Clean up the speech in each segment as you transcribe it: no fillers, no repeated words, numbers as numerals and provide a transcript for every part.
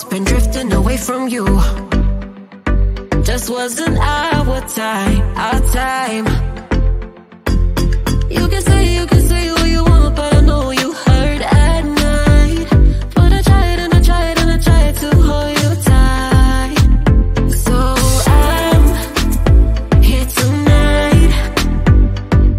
just been drifting away from you. Just wasn't our time, our time. You can say what you want, but I know you hurt at night. But I tried and I tried and I tried to hold you tight. So I'm here tonight,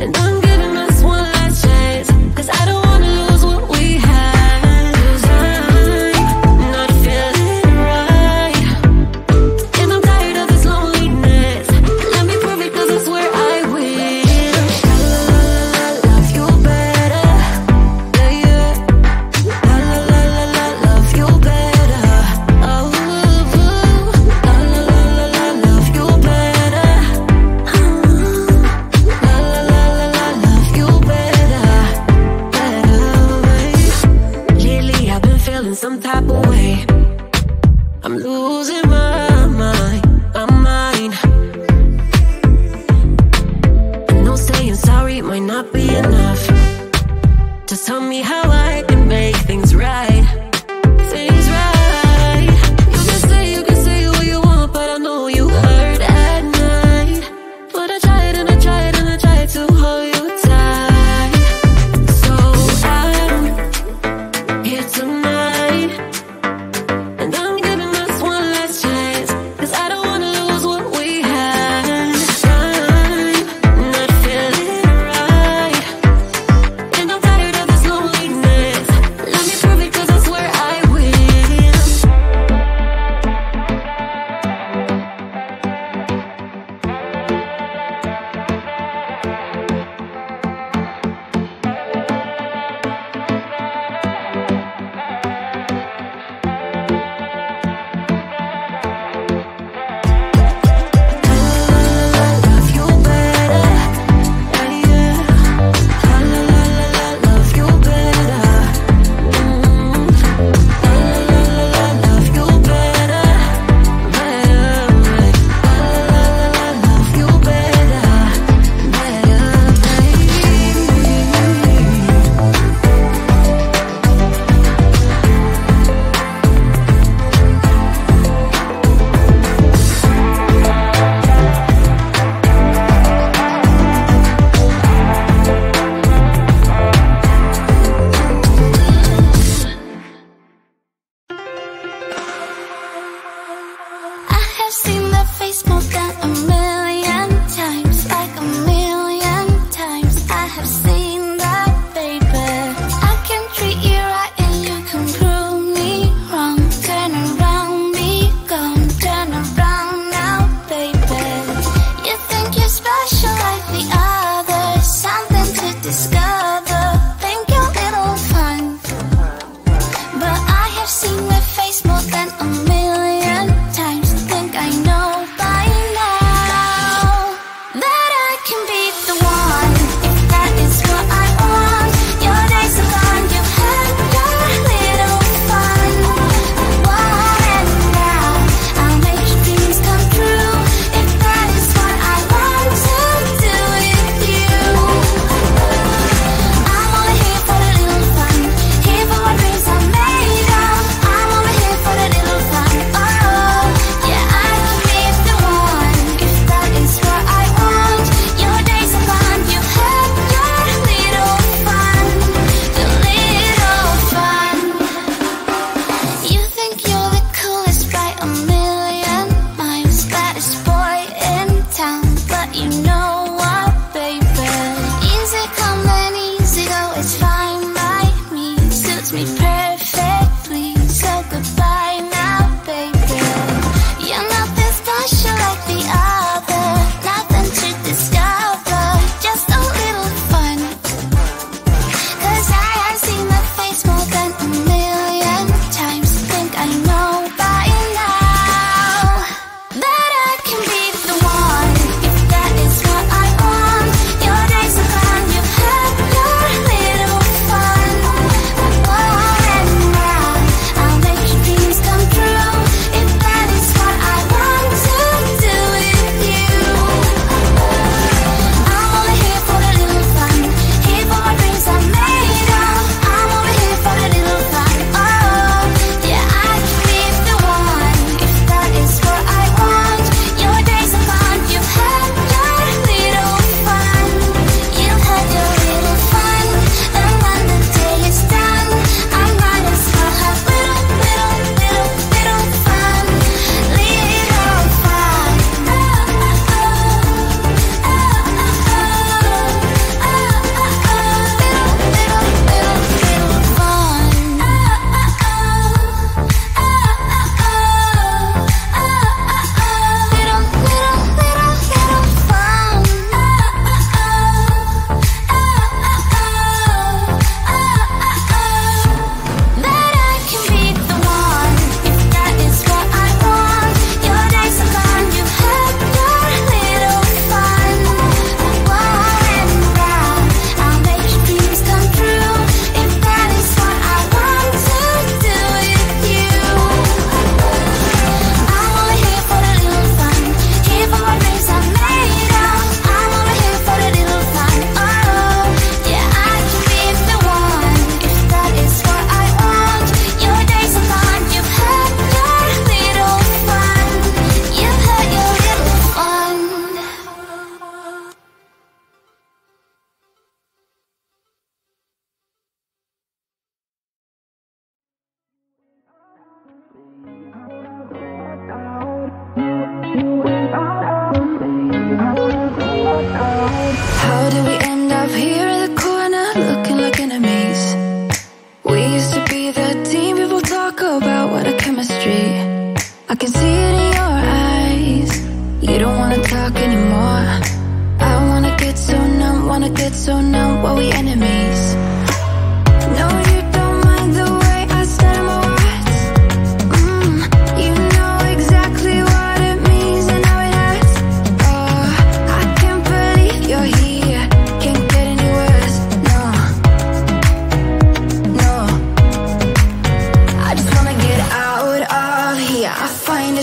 and I'm giving us one last chance, 'cause I don't wanna lose what we had. 'Cause I'm not feeling right, and I'm tired of this loneliness. Let me prove it, 'cause I swear I will. Love you better, yeah, yeah. Love you better, oh, love you better, love you better, Lately I've been feeling some type of way. I'm losing my mind, my mind. I know saying sorry might not be enough. Just tell me how I can make things right, things right. You can say what you want, but I know you hurt at night. But I tried and I tried and I tried to hold you tight. So I'm here tonight, and I'm giving us one last chance, 'cause I don't wanna lose what we had. I'm not feeling right, and I'm tired of this loneliness. Let me prove it, 'cause I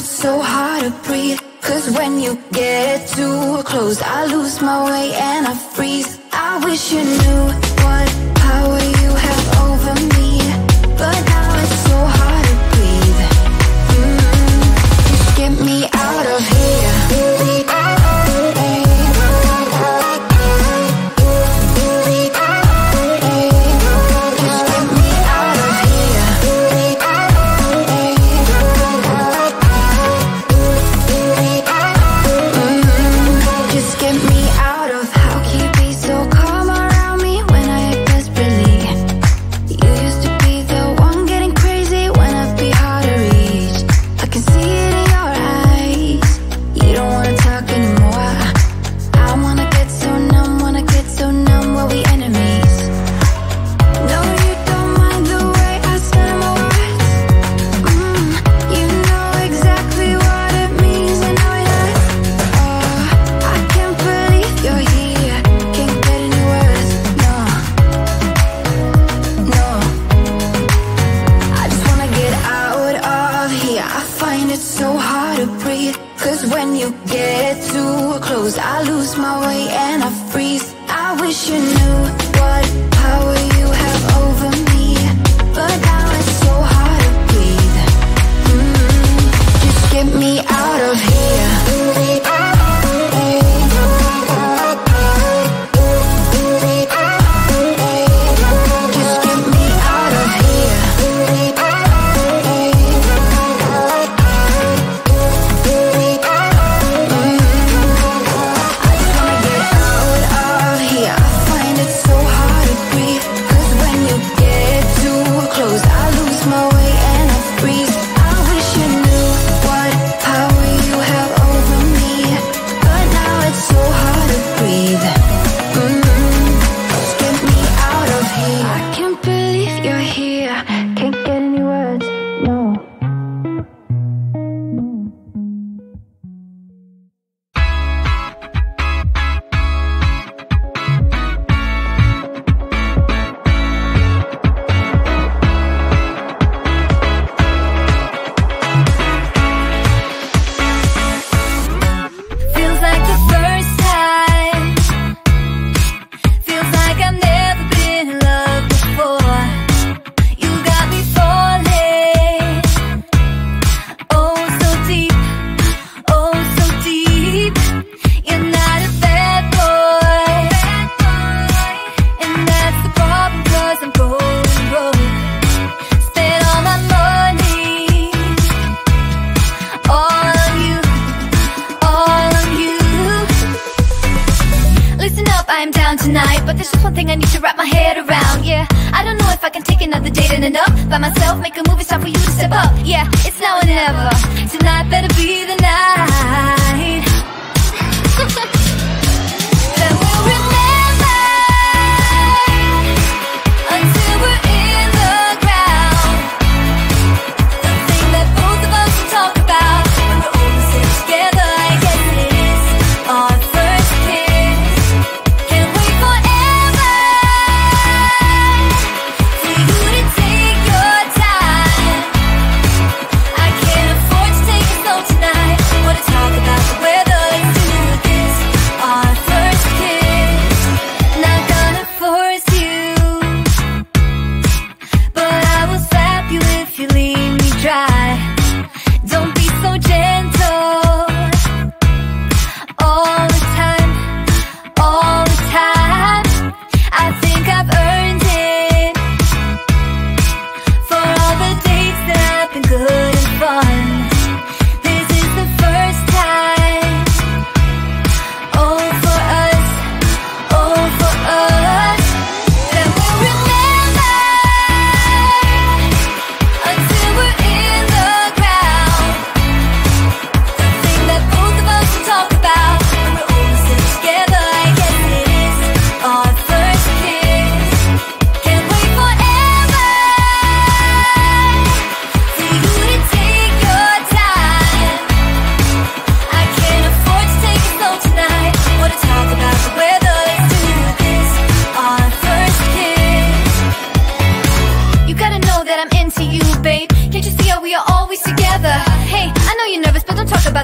it so hard to breathe. Cause when you get too close, I lose my way and I freeze. I wish you knew what power you have over me, but now it's so hard to breathe. Just get me out of here.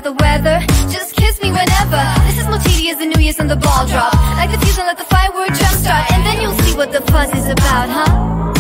about the weather. Just kiss me whenever. This is more tedious than New Year's and the ball drop. Like the fuse and let the firework jump start, and then you'll see what the fuss is about, huh?